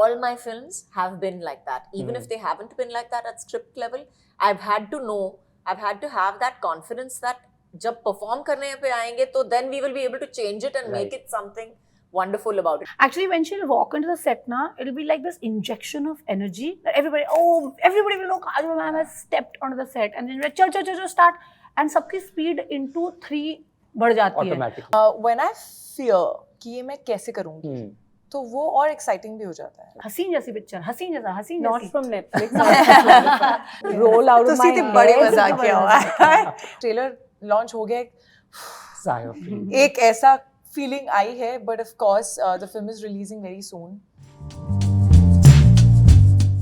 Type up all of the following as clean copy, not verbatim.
all my films have been like that. Even if they haven't been like that at script level, I've had to have that confidence that जब perform करने पे आएंगे तो then we will be able to change it and make it something wonderful about it. Actually, when she'll walk into the set now, it'll be like this injection of energy that everybody will know Kajol ma'am has stepped onto the set, and then we're chal start, and सबकी speed into 3 बढ़ जाती है. When I fear कि ये मैं कैसे करूँगी, तो वो और exciting भी हो जाता है. हसीन जैसी पिक्चर, हसीन जैसी. Not from Netflix. Roll out of my head. बड़े मजाक किया हुआ है. Trailer launch हो गया. Sigh of relief. एक ऐसा feeling आई है, but of course the film is releasing very soon.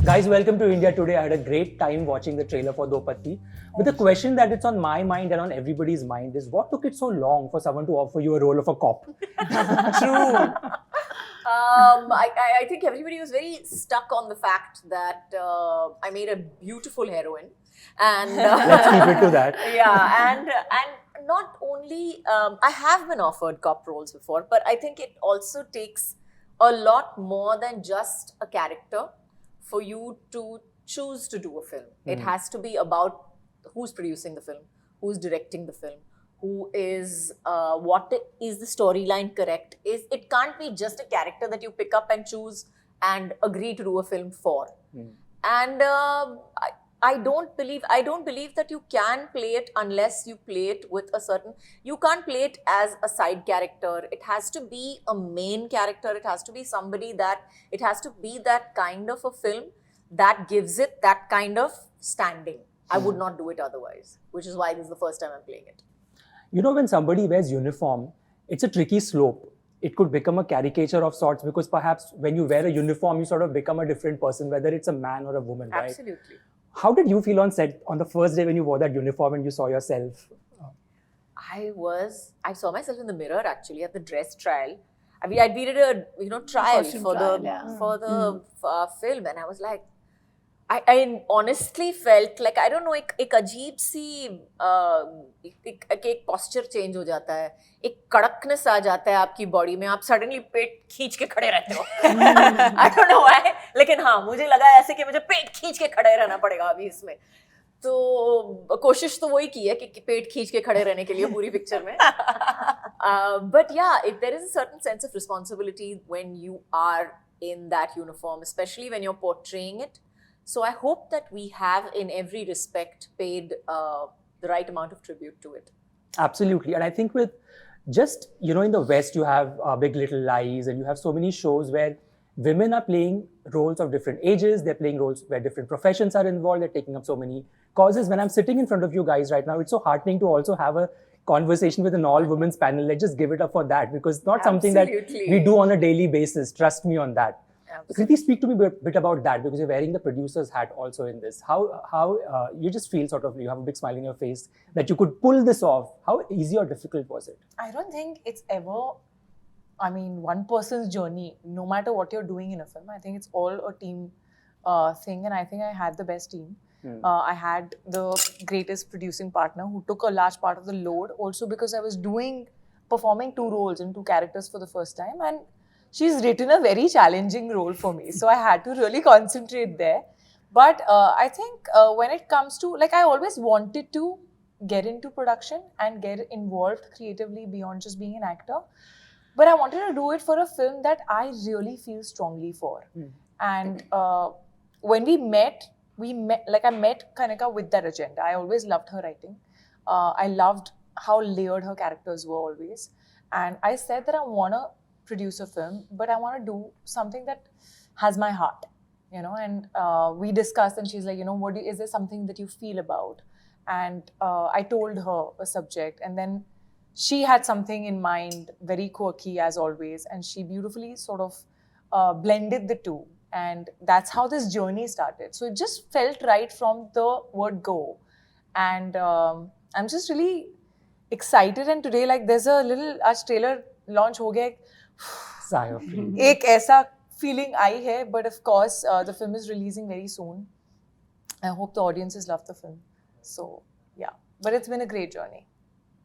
Guys, welcome to India Today. I had a great time watching the trailer for Do Patti. But the question that it's on my mind and on everybody's mind is, what took it so long for someone to offer you a role of a cop? True. I think everybody was very stuck on the fact that I made a beautiful heroine, and Let's keep it to that. yeah, and not only I have been offered cop roles before, but I think it also takes a lot more than just a character for you to choose to do a film. It has to be about who's producing the film, who's directing the film, who is what is the storyline correct. It can't be just a character that you pick up and choose and agree to do a film for. And I don't believe that you can play it unless you play it with a certain. You can't play it as a side character. It has to be a main character. It has to be somebody that. It has to be that kind of a film that gives it that kind of standing. I would not do it otherwise, which is why this is the first time I'm playing it. You know, when somebody wears uniform, it's a tricky slope. It could become a caricature of sorts, because perhaps when you wear a uniform, you sort of become a different person, whether it's a man or a woman, right? Absolutely. How did you feel on set on the first day when you wore that uniform and you saw yourself? I saw myself in the mirror actually at the dress trial. I mean, we did a trial for the film, and I was like, I honestly felt like, I don't know, एक अजीब सी एक posture change हो जाता है, एक कड़कनेस आ जाता है आपकी बॉडी में, आप सडनली पेट खींच के खड़े रहते हो. I don't know why, लेकिन हाँ मुझे लगा ऐसे कि मुझे पेट खींच के खड़े रहना पड़ेगा अभी इसमें. तो कोशिश तो वही की है कि पेट खींच के खड़े रहने के लिए पूरी पिक्चर में. But yeah, there is a certain sense of responsibility when you are in that uniform, especially when you're portraying it. So I hope that we have, in every respect, paid the right amount of tribute to it. Absolutely. And I think with just, in the West, you have Big Little Lies, and you have so many shows where women are playing roles of different ages. They're playing roles where different professions are involved. They're taking up so many causes. When I'm sitting in front of you guys right now, it's so heartening to also have a conversation with an all-women's panel. Let's just give it up for that, because it's not something that we do on a daily basis. Trust me on that. Kriti, speak to me a bit about that, because you're wearing the producer's hat also in this. How you just feel sort of, you have a big smile in your face that you could pull this off. How easy or difficult was it? I don't think it's ever, one person's journey, no matter what you're doing in a film. I think it's all a team thing, and I think I had the best team. I had the greatest producing partner who took a large part of the load, also because I was performing 2 roles and 2 characters for the first time, and she's written a very challenging role for me, so I had to really concentrate there. But I think when it comes to, I always wanted to get into production and get involved creatively beyond just being an actor. But I wanted to do it for a film that I really feel strongly for. And when we met, I met Kanika with that agenda. I always loved her writing. I loved how layered her characters were always. And I said that I want to produce a film, but I want to do something that has my heart, and we discussed, and she's like, is there something that you feel about? And I told her a subject, and then she had something in mind, very quirky as always, and she beautifully sort of blended the two, and that's how this journey started. So it just felt right from the word go, and I'm just really excited. And today, there's a little trailer launch ho gaya. Sigh of relief. एक ऐसा feeling आई है, but of course the film is releasing very soon. I hope the audiences love the film. So yeah, but it's been a great journey.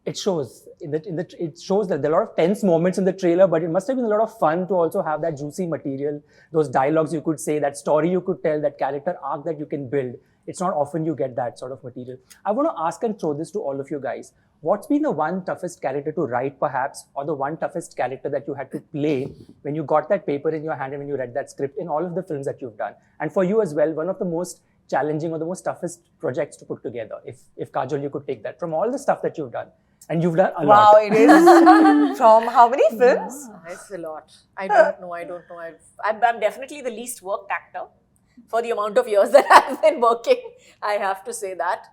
it shows it shows that there are a lot of tense moments in the trailer, but it must have been a lot of fun to also have that juicy material, those dialogues you could say, that story you could tell, that character arc that you can build. It's not often you get that sort of material. I want to ask and throw this to all of you guys. What's been the one toughest character to write, perhaps, or the one toughest character that you had to play when you got that paper in your hand and when you read that script in all of the films that you've done? And for you as well, one of the most challenging or the most toughest projects to put together, if Kajol, you could take that from all the stuff that you've done. And you've done a lot. Wow, it is. From how many films? It's a lot. I don't know. I'm definitely the least worked actor for the amount of years that I've been working. I have to say that.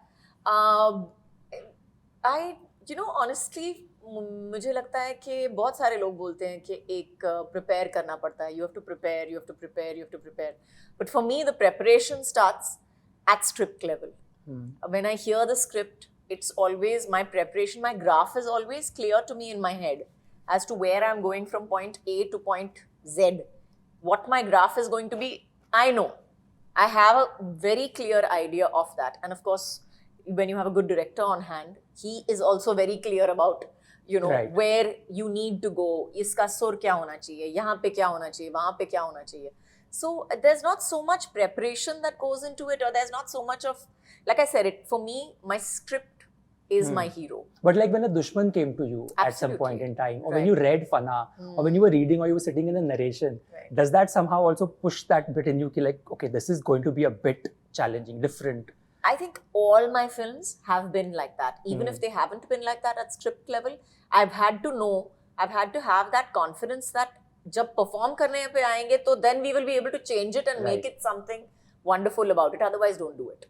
Honestly, मुझे लगता है कि बहुत सारे लोग बोलते हैं कि एक prepare करना पड़ता है. You have to prepare. But for me, the preparation starts at script level. When I hear the script, it's always my preparation. My graph is always clear to me in my head as to where I'm going from point A to point Z. What my graph is going to be, I know. I have a very clear idea of that. And of course, when you have a good director on hand, he is also very clear about, right, where you need to go. Iska sur kya hona chahiye, yahan pe kya hona chahiye, wahan pe kya hona chahiye. So there's not so much preparation that goes into it, or there's not so much of, like I said, for me, my script is my hero. But like when a Dushman came to you at some point in time, or when you read Fana, or when you were reading, or you were sitting in a narration, does that somehow also push that bit in you, like, okay, this is going to be a bit challenging, different? I think all my films have been like that. Even if they haven't been like that at script level, I've had to have that confidence that जब perform करने पे आएंगे, तो then we will be able to change it and make it something wonderful about it. Otherwise, don't do it.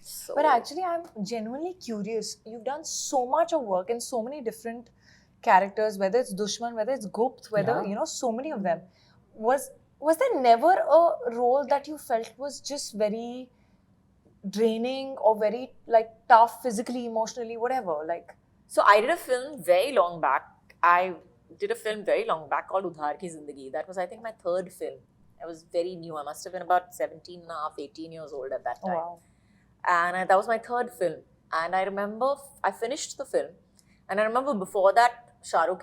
So, but actually, I'm genuinely curious. You've done so much of work in so many different characters, whether it's Dushman, whether it's Gupt, whether, so many of them. Was there never a role that you felt was just very draining or very tough physically, emotionally, whatever? So I did a film very long back. Called Udhar Ki Zindagi. That was, I think, my third film. I was very new. I must have been about 17 and a half, 18 years old at that time. Oh, wow. And that was my third film. And I remember I finished the film. And I remember before that, Shah Rukh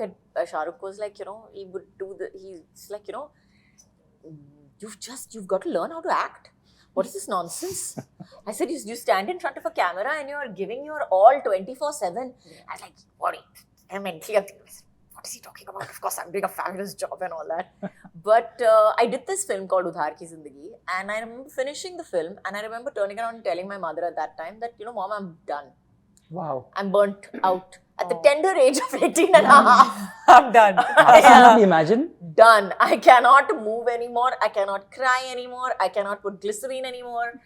was like, he would do he's like, you've got to learn how to act. What is this nonsense? I said, you stand in front of a camera and you're giving your all 24/7. I was like, what is he talking about? Of course, I'm doing a fabulous job and all that. But I did this film called Udhar Ki Zindagi, and I remember finishing the film, and I remember turning around and telling my mother at that time that, Mom, I'm done. Wow. I'm burnt out. At the tender age of 18 and a half. I'm done. Absolutely, imagine. Done. I cannot move anymore. I cannot cry anymore. I cannot put glycerine anymore.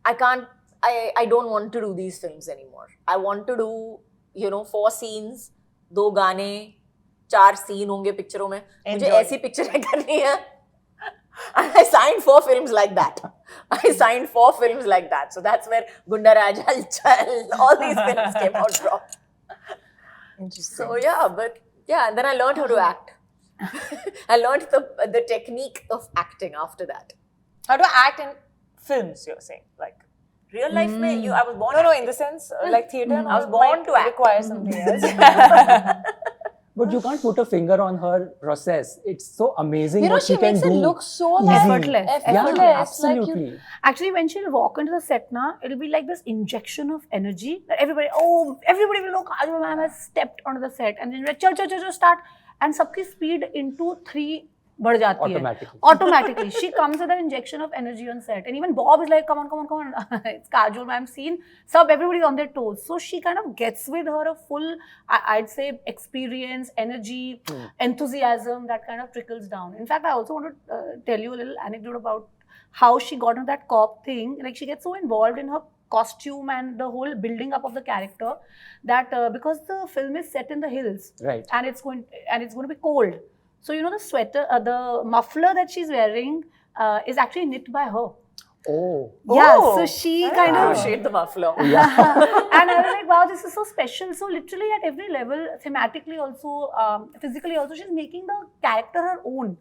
I don't want to do these films anymore. I want to do, 4 scenes, 2 गाने, 4 scene होंगे पिक्चरों में. मुझे ऐसी पिक्चरें करनी है. And I signed 4 films like that. So that's where Gunda Raj, Halchal, all these films came out from. Interesting. So and then I learned how to act. I learned the technique of acting after that. How to act in films, you're saying? Real life mein, I was born No, in the sense, theatre, I was born to act. Require something else. But you can't put a finger on her process. It's so amazing what she can makes do. it look so effortless. Yeah, absolutely. Actually, when she'll walk into the set now, it'll be like this injection of energy that everybody will know Kajol ma'am has stepped onto the set, and then chal, start, and sabki speed into 3 बढ़ जाती है. Automatically. She comes with an injection of energy on set. And even Bob is like, come on. It's Kajol ma'am scene. Everybody's on their toes. So she kind of gets with her a full, I'd say, experience, energy, enthusiasm that kind of trickles down. In fact, I also want to tell you a little anecdote about how she got into that cop thing. She gets so involved in her costume and the whole building up of the character that because the film is set in the hills, right, and it's going to be cold. So, the sweater, the muffler that she's wearing is actually knit by her. Oh. Yeah, so she kind of... shade the muffler. Yeah. And I was like, wow, this is so special. So literally at every level, thematically also, physically also, she's making the character her own,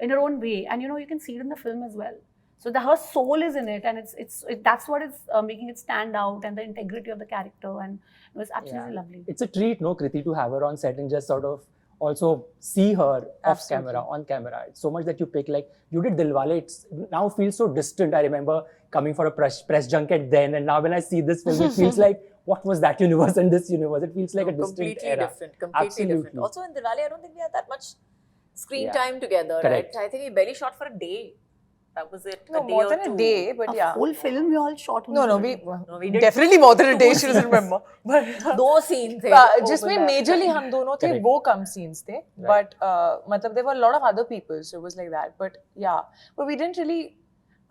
in her own way. And, you can see it in the film as well. So her soul is in it, and that's what is making it stand out, and the integrity of the character, and it was absolutely lovely. It's a treat, no, Kriti, to have her on set and just sort of also see her off Absolutely. camera, on camera. It's so much that you pick. Like you did Dilwale, it's now feels so distant. I remember coming for a press junket then, and now when I see this film, it feels like, what was that universe and this universe? It feels like a distant completely era. different. Absolutely. Different. Also in Dilwale, I don't think we had that much screen Yeah. time together, Correct. right? I think we barely shot for a day. That was it. No, a day more or than two. a day, but A yeah. whole film we all shot. No, we did definitely more than a day. She doesn't remember. But दो scenes थे. जिसमें majorly हम दोनों थे, Correct. वो कम scenes थे. But मतलब there were a lot of other people, so it was like that. But yeah, but we didn't really.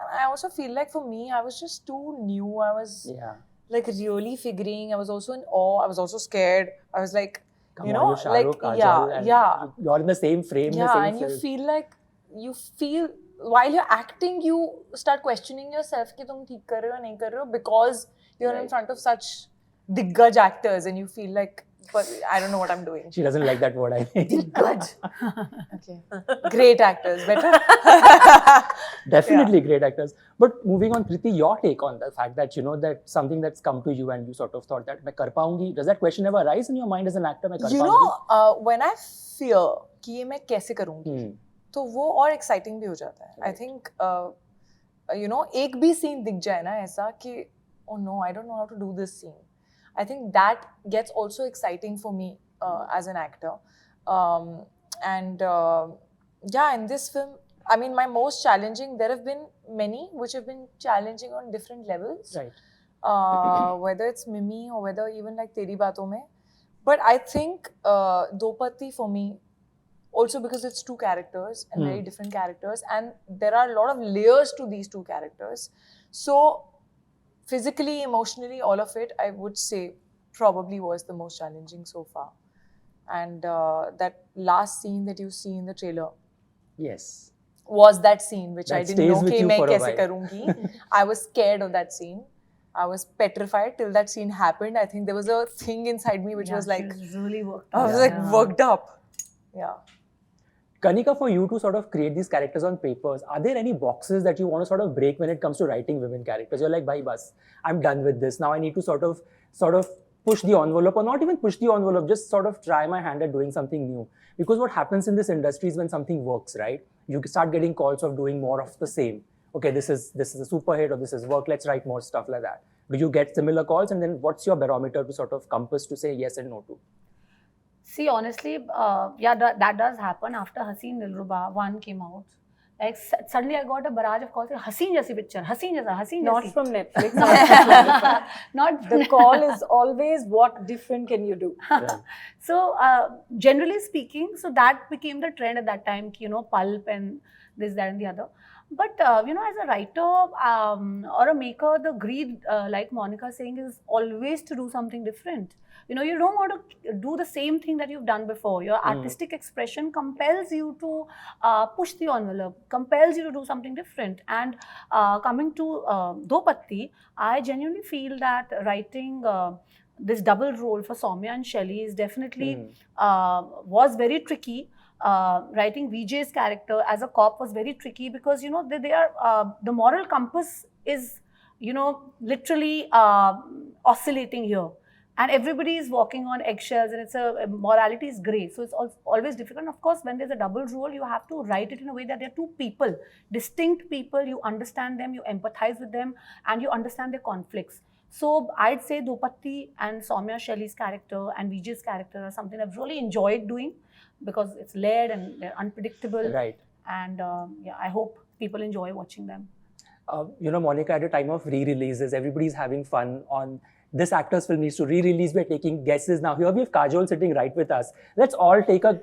I also feel like for me, I was just too new. I was like really figuring. I was also in awe. I was also scared. I was like, Come you on, know, you're Shah Rukh, like Kajol, yeah. You're in the same frame, Yeah, the same and film. you feel while you're acting, you start questioning yourself कि तुम ठीक कर रहे हो नहीं कर रहे हो, because you're in front of such diggaj actors and you feel like, but I don't know what I'm doing. She doesn't like that word, I think. Diggaj. Okay, great actors, better. Definitely great actors. But moving on, Kriti, your take on the fact that, you know, that something that's come to you and you sort of thought that मैं कर पाऊंगी. Does that question ever arise in your mind as an actor? मैं कर You पाऊंगी? know, when I fear कि ये मैं कैसे करूँगी, तो वो और exciting भी हो जाता है. I think, you know, एक भी scene दिख जाए ना ऐसा कि, oh no, I don't know how to do this scene. I think that gets also exciting for me as an actor. Yeah, in this film, I mean, my most challenging, there have been many which have been challenging on different levels. Right. Whether it's Mimi or whether even like Teri Baaton Mein. But I think Do Patti for me, also because it's two characters and very different characters, and there are a lot of layers to these two characters. So physically, emotionally, all of it, I would say probably was the most challenging so far. And that last scene that you see in the trailer Yes. was that scene which That I didn't stays know with कि you मैं for a कैसे while. करूँगी. I was scared of that scene. I was petrified till that scene happened. I think there was a thing inside me which was like, really worked. I was like worked up. Yeah. Kanika, for you to sort of create these characters on papers, are there any boxes that you want to sort of break when it comes to writing women characters? You're like, bhai bas, I'm done with this. Now I need to sort of push the envelope, or not even push the envelope, just sort of try my hand at doing something new. Because what happens in this industry is when something works, right? You start getting calls of doing more of the same. Okay, this is a super hit, or this is work, let's write more stuff like that. Do you get similar calls, and then what's your barometer to sort of compass to say yes and no to? See, honestly, yeah, that does happen. After Haseen Dilruba 1 came out, like suddenly I got a barrage of calls saying, Haseen jaisi picture, Haseen jaisa, Haseen Not jaisi. from Netflix. Not The call is always, what different can you do? Yeah. So, generally speaking, so that became the trend at that time, you know, pulp and this, that, and the other. But, you know, as a writer or a maker, the greed, like Monika is saying, is always to do something different. You know, you don't want to do the same thing that you've done before. Your artistic expression compels you to push the envelope, compels you to do something different. And coming to Do Patti, I genuinely feel that writing this double role for Soumya and Shelly is definitely was very tricky. Writing Vijay's character as a cop was very tricky because, you know, they are the moral compass is, you know, literally oscillating here. And everybody is walking on eggshells, and it's morality is grey. So it's always difficult. And of course, when there's a double role, you have to write it in a way that they're two people, distinct people. You understand them, you empathize with them, and you understand their conflicts. So I'd say Do Patti and Soumya Shelly's character and Vijay's character are something I've really enjoyed doing because it's layered and they're unpredictable. Right. And yeah, I hope people enjoy watching them. You know, Monika, at a time of re-releases, everybody's having fun on this actor's film needs to re-release. We're taking guesses now. Here we have Kajol sitting right with us. Let's all pick a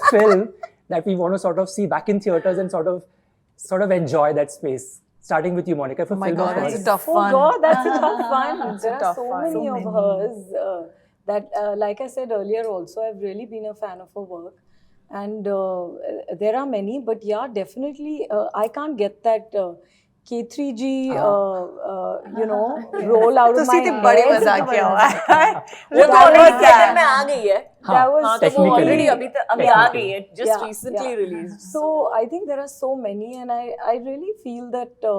film that we want to sort of see back in theaters and sort of enjoy that space. Starting with you, Monika. Oh my God, that's a tough Oh one. God, that's a tough one. There are tough so one. many So of many. hers that, like I said earlier also, I've really been a fan of her work. And there are many, but yeah, definitely, I can't get that K3G, you know, roll out of my तुसी तो head. बड़े मजाक किया हुआ है वो तो already second में आ गई है. That was हाँ, तो वो technically. already अभी आ गई है. Just Yeah, recently yeah. released. So I think there are so many, and I really feel that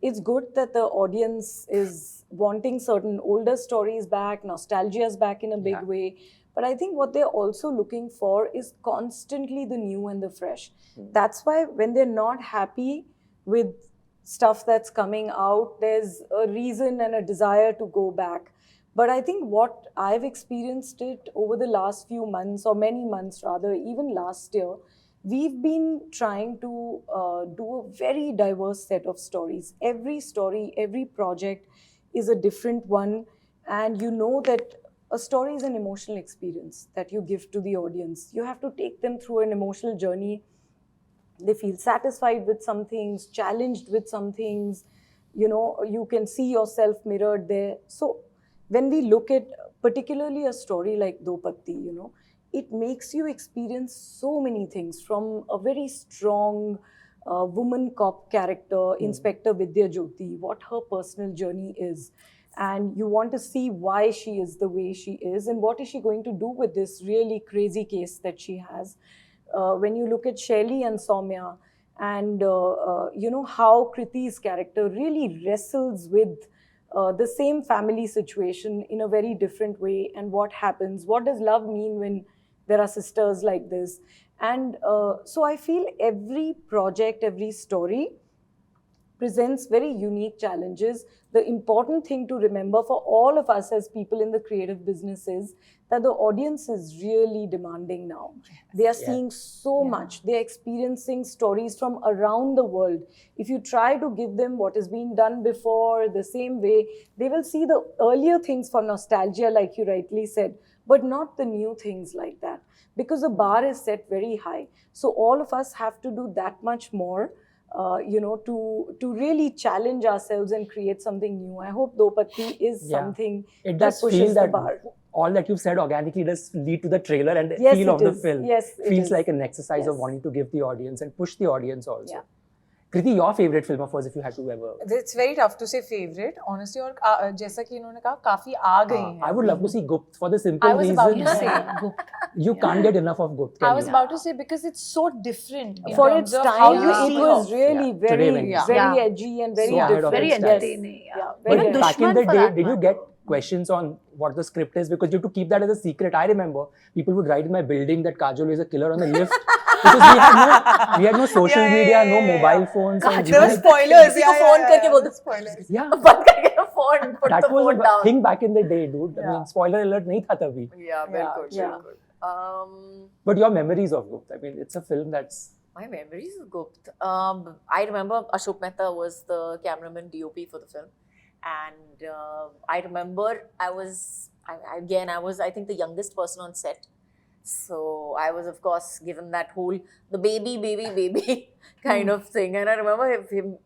it's good that the audience is wanting certain older stories back, nostalgia is back in a big Yeah. way. But I think what they're also looking for is constantly the new and the fresh. That's why when they're not happy with stuff that's coming out, there's a reason and a desire to go back. But I think what I've experienced it over the last few months, or many months rather, even last year, we've been trying to do a very diverse set of stories. Every story, every project is a different one. And you know that a story is an emotional experience that you give to the audience. You have to take them through an emotional journey. They feel satisfied with some things, challenged with some things. You know, you can see yourself mirrored there. So when we look at particularly a story like Do Patti, you know, it makes you experience so many things, from a very strong woman cop character, Inspector Vidya Jyoti, what her personal journey is. And you want to see why she is the way she is and what is she going to do with this really crazy case that she has. When you look at Shaili and Soumya, and you know how Kriti's character really wrestles with the same family situation in a very different way, and what happens, what does love mean when there are sisters like this. And so I feel every project, every story presents very unique challenges. The important thing to remember for all of us as people in the creative business is that the audience is really demanding now. They are seeing so much. They are experiencing stories from around the world. If you try to give them what has been done before the same way, they will see the earlier things for nostalgia, like you rightly said, but not the new things like that, because the bar is set very high. So all of us have to do that much more. You know, to really challenge ourselves and create something new. I hope Do Patti is something It that does pushes feel the that bar. all that you've said organically does lead to the trailer and the Yes, feel it of the is. film. Yes, it feels is. like an exercise of Yes. wanting to give the audience and push the audience also. Yeah. Kriti, your favorite film of hers, if you had to ever. It's very tough to say favorite, honestly. और जैसा कि इन्होंने कहा काफी आ गई हैं. I would love to see Gupt for the simple I was about reason to say Gupt. you can't get enough of Gupt. I can was you? about to say because it's so different in For terms its of time, how you it see was her. really Yeah. Today when you very see it. edgy and very So ahead of different. Very its time. entertaining. Yeah. Yeah, very Even Back in Dushman the for day, that did you matter. get questions on what the script is? Because you have to keep that as a secret. I remember people would write in my building that Kajol is a killer on the lift because we had no social media, no mobile phones. and we There were had- spoilers. किसी को phone करके बोल दो. Spoilers. Yeah, बंद करके phone, put that the was phone a down. thing back in the day, dude. I mean, spoiler alert nahi tha tabhi. Yeah, bilkul, yeah. bilkul. But your memories of Gupt, I mean, it's a film that's My memories of Gupt. I remember Ashok Mehta was the cameraman DOP for the film. And I remember I was I think the youngest person on set. So I was, of course, given that whole, the baby kind of thing. And I remember him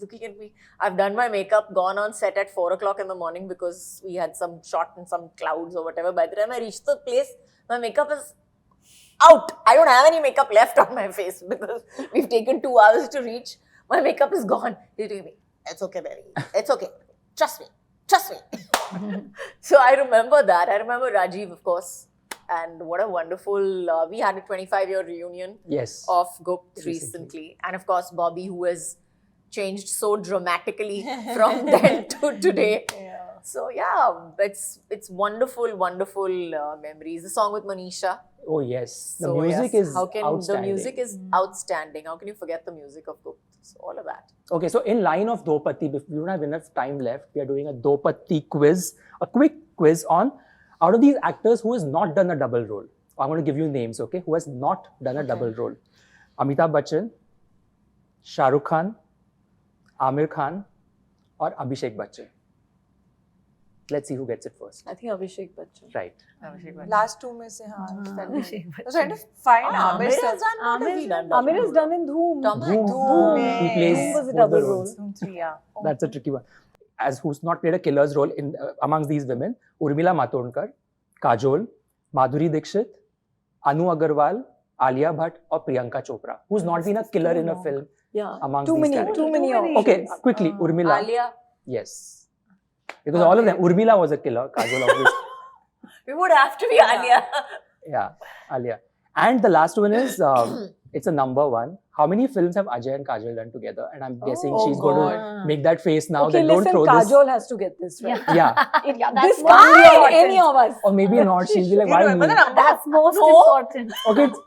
looking at me. I've done my makeup, gone on set at 4 o'clock in the morning because we had some shot in some clouds or whatever. By the time I reached the place, my makeup is out. I don't have any makeup left on my face because we've taken 2 hours to reach. My makeup is gone. He's doing me, it's okay, baby. It's okay. Trust me. Trust me. So I remember that. I remember Rajiv, of course. And what a wonderful, we had a 25-year reunion yes. of Gupt recently. And of course, Bobby, who has changed so dramatically from then to today. So yeah, it's wonderful, wonderful memories. The song with Manisha. Oh yes, the So, music yes, is how can outstanding. the music is outstanding? How can you forget the music of Gupt? So all of that. Okay, so in line of Do Patti, if we don't have enough time left, we are doing a Do Patti quiz, a quick quiz on out of these actors who has not done a double role. I'm going to give you names, okay? Who has not done a double role? Amitabh Bachchan, Shah Rukh Khan, Amir Khan, or Abhishek Bachchan. Let's see who gets it first. I think Abhishek Bachchan. Right. Last two में से हाँ. Abhishek I was trying to find Amir. has done what has he done? Amir has done in Dhoom. Dhoom. He plays Dhoom was a both double the role. roles. Yeah. That's a tricky one. As who's not played a killer's role in amongst these women, Urmila Matondkar, Kajol, Madhuri Dixit, Anu Agarwal, Alia Bhatt, or Priyanka Chopra. Who's not been a killer in a film Yeah. amongst Too these many. characters? Too many Too many. Okay, options. quickly, Urmila. Alia. Yes. Because all of them. Urmila was a killer. Kajol obviously. We would have to be Alia. Yeah, Alia. And the last one is, it's a number one. How many films have Ajay and Kajol done together? And I'm guessing Oh, she's going to God. make that face now Okay, that don't listen, throw Kajol has to get this right. this. Yeah. Yeah, This that's can't be on most any of us. Or maybe not. She'll be like, You why remember me? the number? That's most No. important.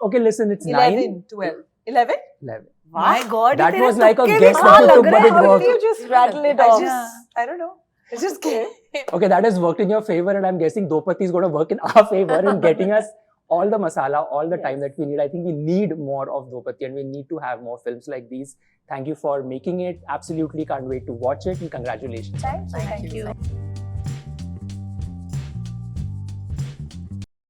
Okay, listen, it's 9. 11, 12. 11? 11. My God, That तेरे was like a तुक्के भी guess कहाँ that you लग took, रहे but हैं? it How worked. did you just rattle it off? I don't know. It just came. Okay, that has worked in your favor, and I'm guessing Do Patti is going to work in our favor in getting us all the masala, all the time that we need. I think we need more of Do Patti, and we need to have more films like these. Thank you for making it. Absolutely can't wait to watch it, and congratulations. Thank you.